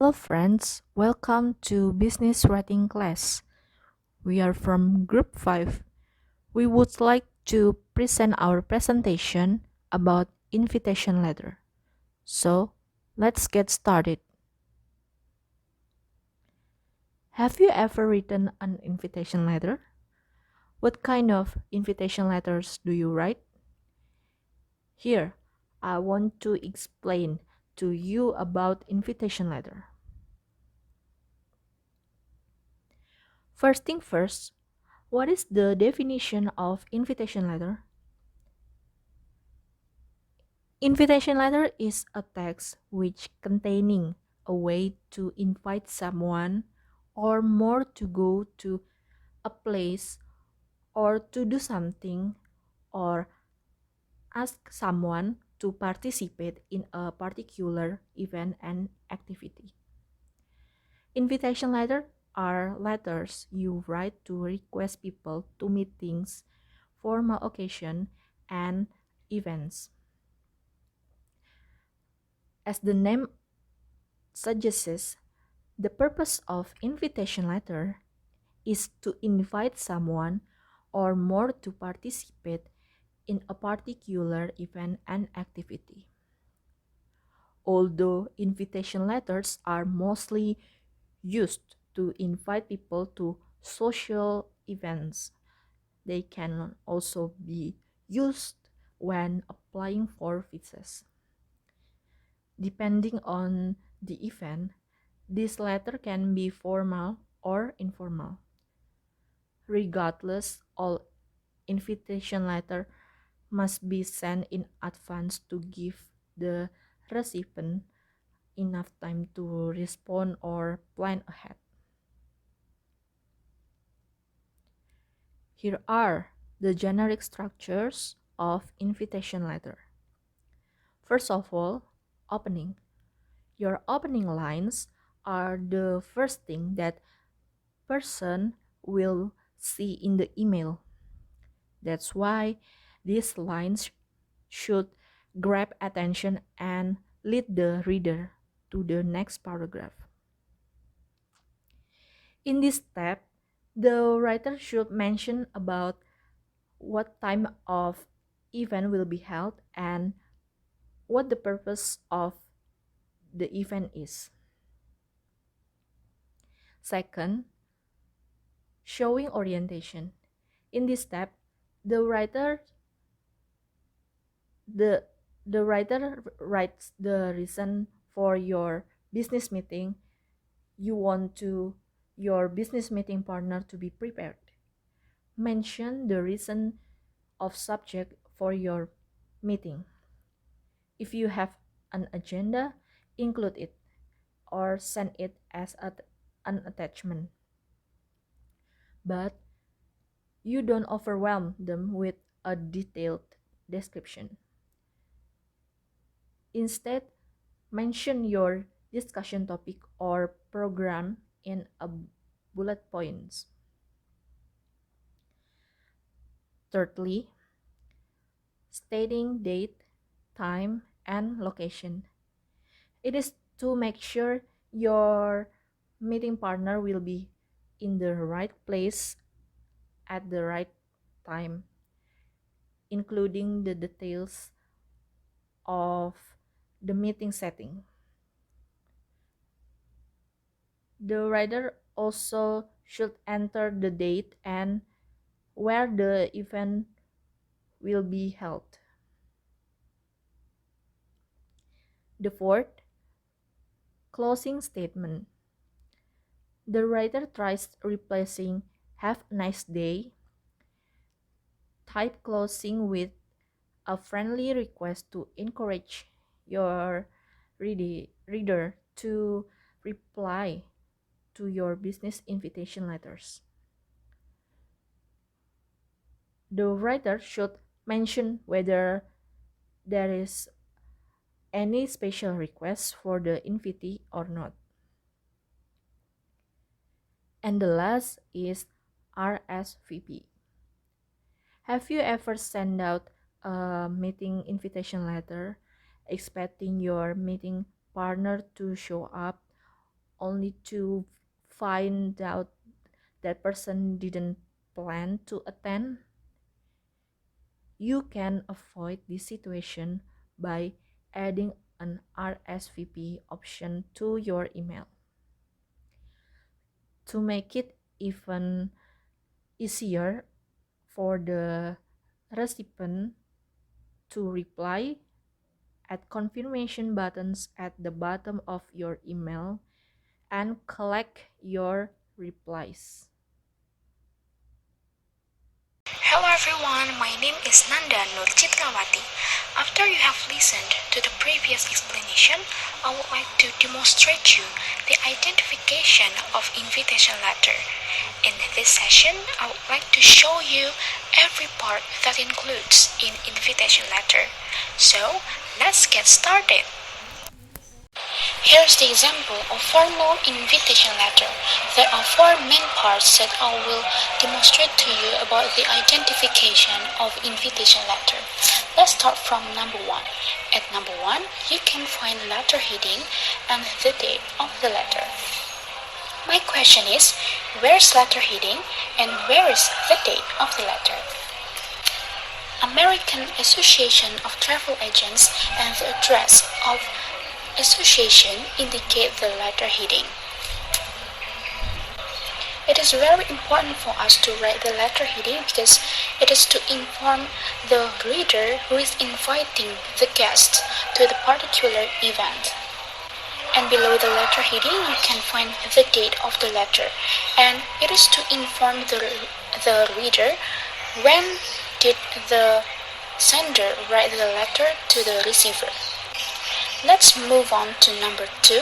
Hello friends, welcome to business writing class. We are from group 5. We would like to present our presentation about invitation letter. So, let's get started. Have you ever written an invitation letter? What kind of invitation letters do you write? Here, I want to explain to you about invitation letter. First thing first, what is the definition of invitation letter? Invitation letter is a text which containing a way to invite someone or more to go to a place or to do something or ask someone to participate in a particular event and activity. Invitation letter are letters you write to request people to meetings, formal occasion, and events. As the name suggests, the purpose of invitation letter is to invite someone or more to participate in a particular event and activity. Although invitation letters are mostly used to invite people to social events, they can also be used when applying for visas. Depending on the event, this letter can be formal or informal. Regardless, all invitation letter must be sent in advance to give the recipient enough time to respond or plan ahead. Here are the generic structures of invitation letter. First of all, opening. Your opening lines are the first thing that person will see in the email. That's why these lines should grab attention and lead the reader to the next paragraph. In this step, the writer should mention about what time of event will be held and what the purpose of the event is. Second, showing orientation. In this step, the writer the the writer writes the reason for your business meeting. You want to your business meeting partner to be prepared. Mention the reason of subject for your meeting. If you have an agenda, include it or send it as an attachment. But you don't overwhelm them with a detailed description. Instead, mention your discussion topic or program in a bullet points. Thirdly, stating date, time, and location. It is to make sure your meeting partner will be in the right place at the right time, including the details of the meeting setting. The writer also should enter the date and where the event will be held. The fourth, closing statement. The writer tries replacing "have a nice day" type closing with a friendly request to encourage your reader to reply to your business invitation letters. The writer should mention whether there is any special request for the invitee or not. And the last is RSVP. Have you ever sent out a meeting invitation letter expecting your meeting partner to show up only to find out that person didn't plan to attend. You can avoid this situation by adding an RSVP option to your email. To make it even easier for the recipient to reply, add confirmation buttons at the bottom of your email and collect your replies. Hello everyone, my name is Nanda Noor Citrawati. After you have listened to the previous explanation, I would like to demonstrate you the identification of invitation letter. In this session, I would like to show you every part that includes in invitation letter. So, let's get started. Here's the example of formal invitation letter. There are four main parts that I will demonstrate to you about the identification of invitation letter. Let's start from number 1. At number 1, you can find letter heading and the date of the letter. My question is, where's letter heading and where is the date of the letter? American Association of Travel Agents and the address of association indicate the letter heading. It is very important for us to write the letter heading because it is to inform the reader who is inviting the guest to the particular event. And below the letter heading, you can find the date of the letter, and it is to inform the reader when did the sender write the letter to the receiver. Let's move on to number 2,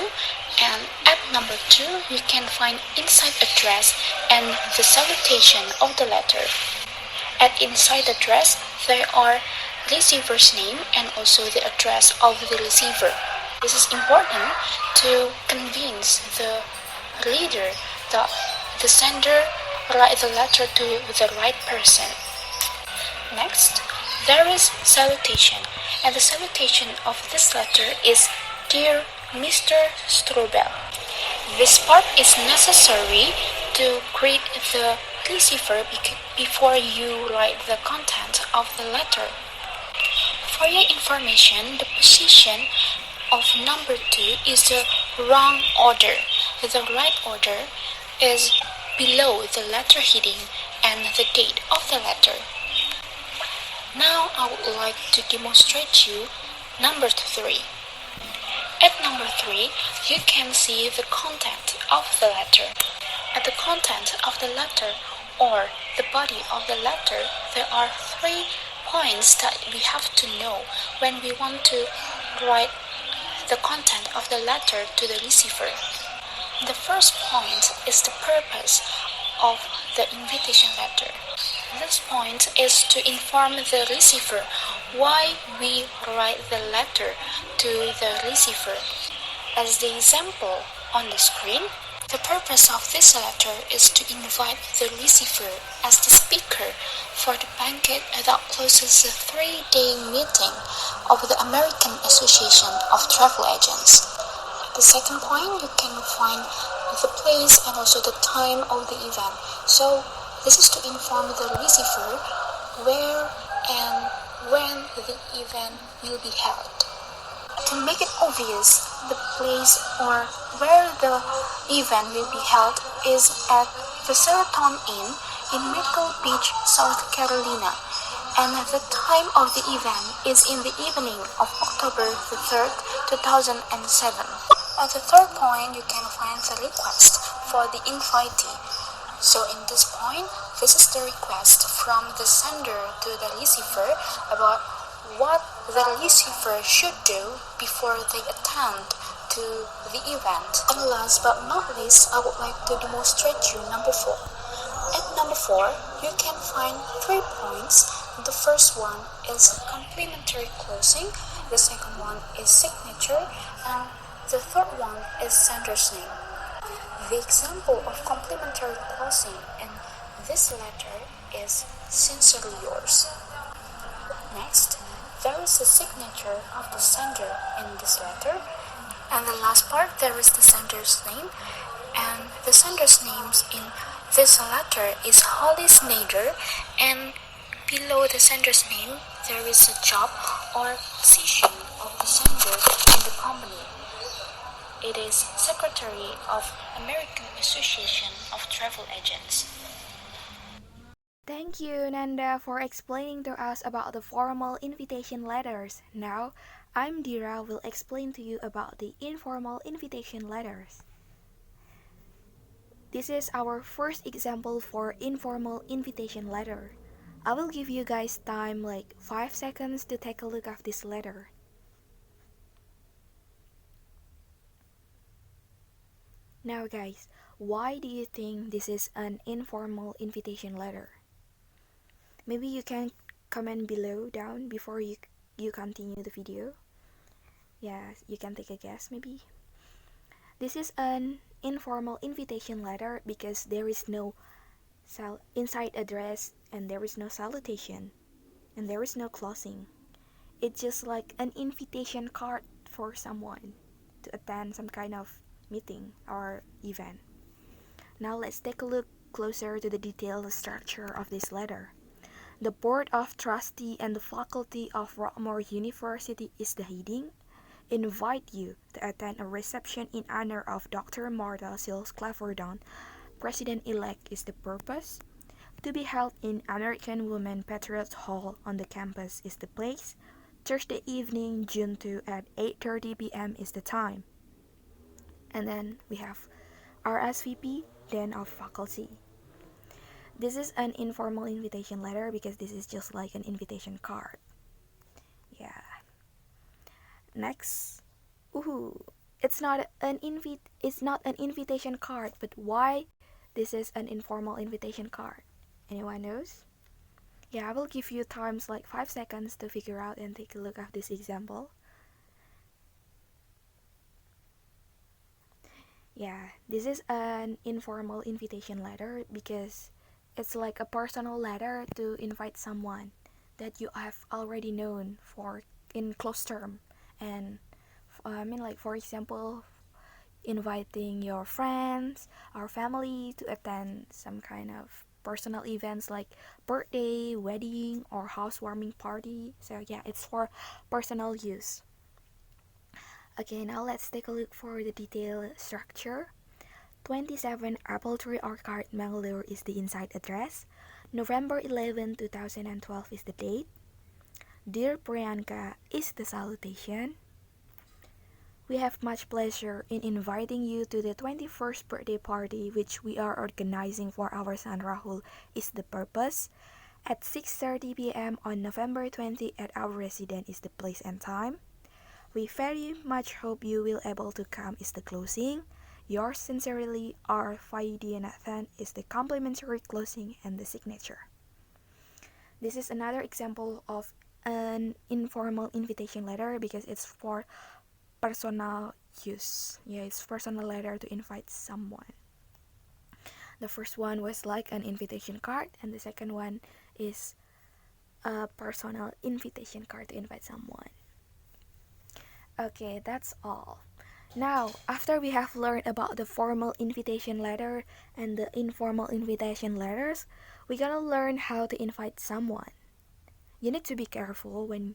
and at number 2 you can find inside address and the salutation of the letter. At inside address there are receiver's name and also the address of the receiver. This is important to convince the reader that the sender write the letter to the right person. Next, there is salutation, and the salutation of this letter is Dear Mr. Strobel. This part is necessary to greet the receiver before you write the content of the letter. For your information, the position of number 2 is the wrong order. The right order is below the letter heading and the date of the letter. Now I would like to demonstrate you number 3. At number 3, you can see the content of the letter. At the content of the letter or the body of the letter, there are 3 points that we have to know when we want to write the content of the letter to the receiver. The first point is the purpose of the invitation letter. This point is to inform the receiver why we write the letter to the receiver. As the example on the screen, the purpose of this letter is to invite the receiver as the speaker for the banquet that closes the 3-day meeting of the American Association of Travel Agents. The second point, you can find the place and also the time of the event. So this is to inform the receiver where and when the event will be held. To make it obvious, the place or where the event will be held is at the Sheraton Inn in Myrtle Beach, South Carolina, and the time of the event is in the evening of October the 3rd, 2007. At the third point, you can find the request for the invitee. So in this point, this is the request from the sender to the receiver about what the receiver should do before they attend to the event. And last but not least, I would like to demonstrate you number 4. At number 4, you can find 3 points. The first one is complimentary closing, the second one is signature, and the third one is sender's name. The example of complimentary closing in this letter is Sincerely Yours. Next, there is a signature of the sender in this letter, And the last part, there is the sender's name. And the sender's name in this letter is Holly Snyder. And below the sender's name, there is a job or position of the sender in the company. It is Secretary of American Association of Travel Agents. Thank you, Nanda, for explaining to us about the formal invitation letters. Now, I'm Dira will explain to you about the informal invitation letters. This is our first example for informal invitation letter. I will give you guys time like 5 seconds to take a look at this letter. Now guys, why do you think this is an informal invitation letter? Maybe you can comment below down before you continue the video. Yeah, you can take a guess maybe. This is an informal invitation letter because there is no inside address and there is no salutation and there is no closing. It's just like an invitation card for someone to attend some kind of meeting or event. Now let's take a look closer to the detailed structure of this letter. The Board of Trustees and the Faculty of Rockmore University is the heading. Invite you to attend a reception in honor of Dr. Martha Sills Claverdon, President-elect is the purpose. To be held in American Women Patriots Hall on the campus is the place. Thursday evening, June 2 at 8:30 p.m. is the time. And then we have RSVP, Dean of Faculty. This is an informal invitation letter because this is just like an invitation card. Yeah. Next. It's not an invitation card, but why this is an informal invitation card? Anyone knows? Yeah, I will give you times like 5 seconds to figure out and take a look at this example. Yeah, this is an informal invitation letter because it's like a personal letter to invite someone that you have already known for in close term. And like for example, inviting your friends or family to attend some kind of personal events like birthday, wedding, or housewarming party. So yeah, it's for personal use. Okay, now let's take a look for the detailed structure. 27 Apple Tree Orchard, Mangalore is the inside address. November 11, 2012 is the date. Dear Priyanka is the salutation. We have much pleasure in inviting you to the 21st birthday party which we are organizing for our son Rahul is the purpose. At 6:30 p.m. on November 20 at our residence is the place and time. We very much hope you will able to come is the closing. Yours sincerely, R. Faidianathan is the complimentary closing and the signature. This is another example of an informal invitation letter because it's for personal use. Yeah, it's personal letter to invite someone. The first one was like an invitation card and the second one is a personal invitation card to invite someone. Okay, that's all. Now, after we have learned about the formal invitation letter and the informal invitation letters, we're gonna learn how to invite someone. You need to be careful when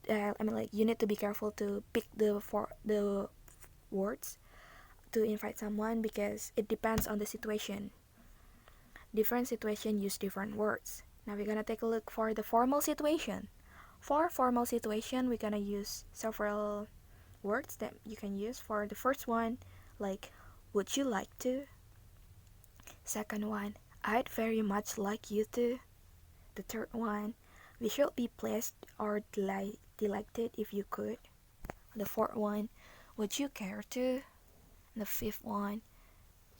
you need to be careful to pick the words to invite someone because it depends on the situation. Different situation use different words. Now we're gonna take a look for the formal situation. For formal situation, we're gonna use several words that you can use. For the first one, like would you like to? Second one, I'd very much like you to. The third one, we should be pleased or delighted if you could. The fourth one, would you care to? The fifth one,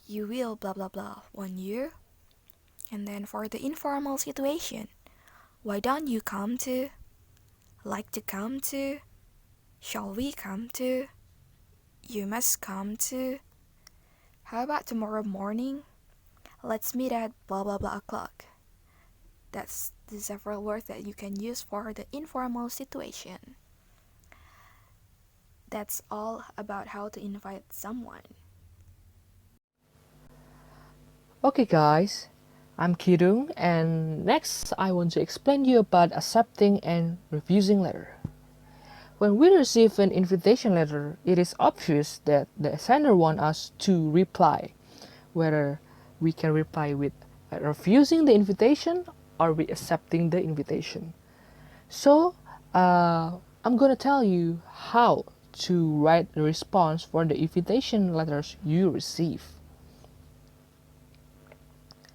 you will blah blah blah, want you? And then for the informal situation, why don't you come to? Like to come to? Shall we come to? You must come to? How about tomorrow morning? Let's meet at blah blah blah o'clock. That's the several words that you can use for the informal situation. That's all about how to invite someone. Okay guys, I'm Kidung and next I want to explain you about accepting and refusing letter. When we receive an invitation letter, it is obvious that the sender wants us to reply, whether we can reply with refusing the invitation or with accepting the invitation. So, I'm gonna tell you how to write the response for the invitation letters you receive.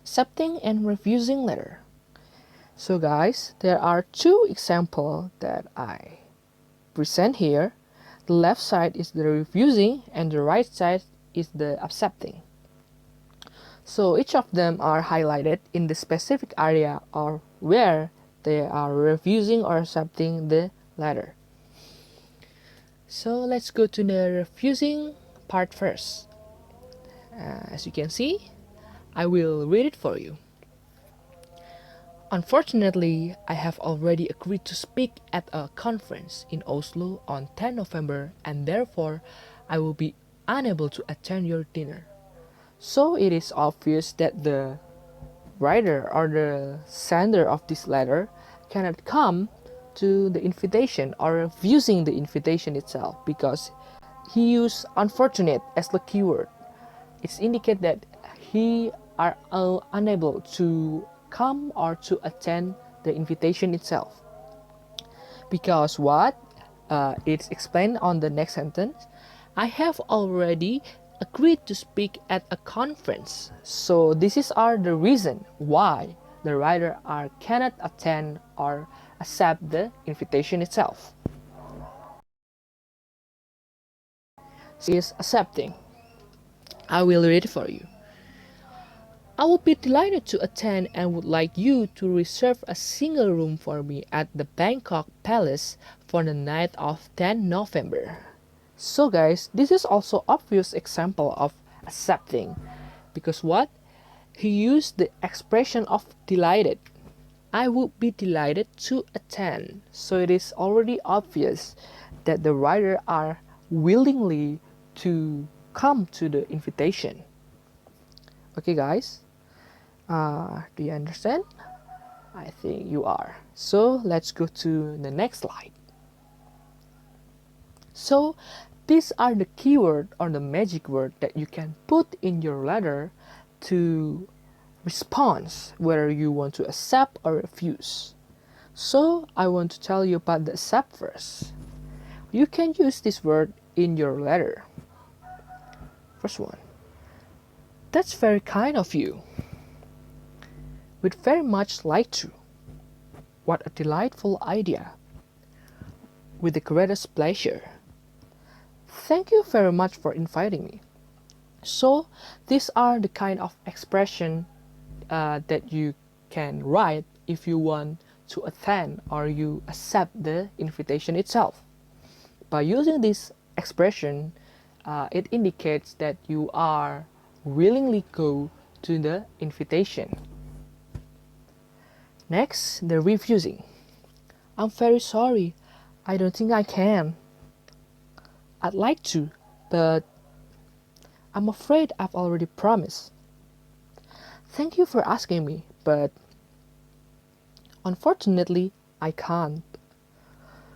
Accepting and refusing letter. So guys, there are two examples that I present here. The left side is the refusing and the right side is the accepting. So each of them are highlighted in the specific area or where they are refusing or accepting the letter. So let's go to the refusing part first. As you can see, I will read it for you. Unfortunately, I have already agreed to speak at a conference in Oslo on 10 November and therefore I will be unable to attend your dinner. So it is obvious that the writer or the sender of this letter cannot come to the invitation or refusing the invitation itself because he used unfortunate as the keyword. It indicates that he are unable to come or to attend the invitation itself. Because what? It's explained on the next sentence. I have already agreed to speak at a conference. So this is are the reason why the writer cannot attend or accept the invitation itself. Is accepting. I will read it for you. I would be delighted to attend and would like you to reserve a single room for me at the Bangkok Palace for the night of 10 November. So guys, this is also obvious example of accepting because what? He used the expression of delighted. I would be delighted to attend. So it is already obvious that the writer are willingly to come to the invitation. Okay guys? Do you understand? I think you are. So let's go to the next slide. So these are the keyword or the magic word that you can put in your letter to respond whether you want to accept or refuse. So I want to tell you about the accept first. You can use this word in your letter. First one. That's very kind of you. We'd very much like to. What a delightful idea. With the greatest pleasure. Thank you very much for inviting me. So these are the kind of expression that you can write if you want to attend or you accept the invitation itself. By using this expression, it indicates that you are willingly go to the invitation. Next, the refusing. I'm very sorry. I don't think I can. I'd like to, but I'm afraid I've already promised. Thank you for asking me, but unfortunately, I can't.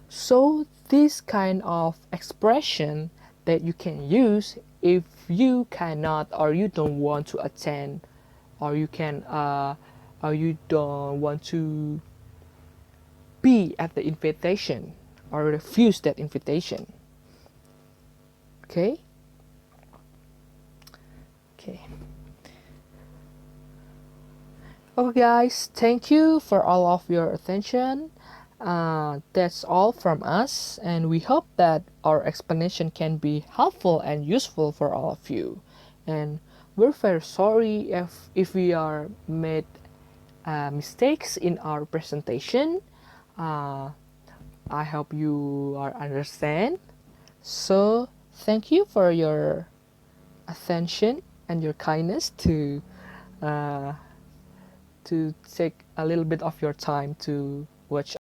So this kind of expression that you can use if you cannot or you don't want to attend or you can or you don't want to be at the invitation or refuse that invitation. Okay? Okay. Okay guys, thank you for all of your attention. That's all from us and we hope that our explanation can be helpful and useful for all of you. And we're very sorry if we are made mistakes in our presentation. I hope you are understand. So thank you for your attention and your kindness to take a little bit of your time to watch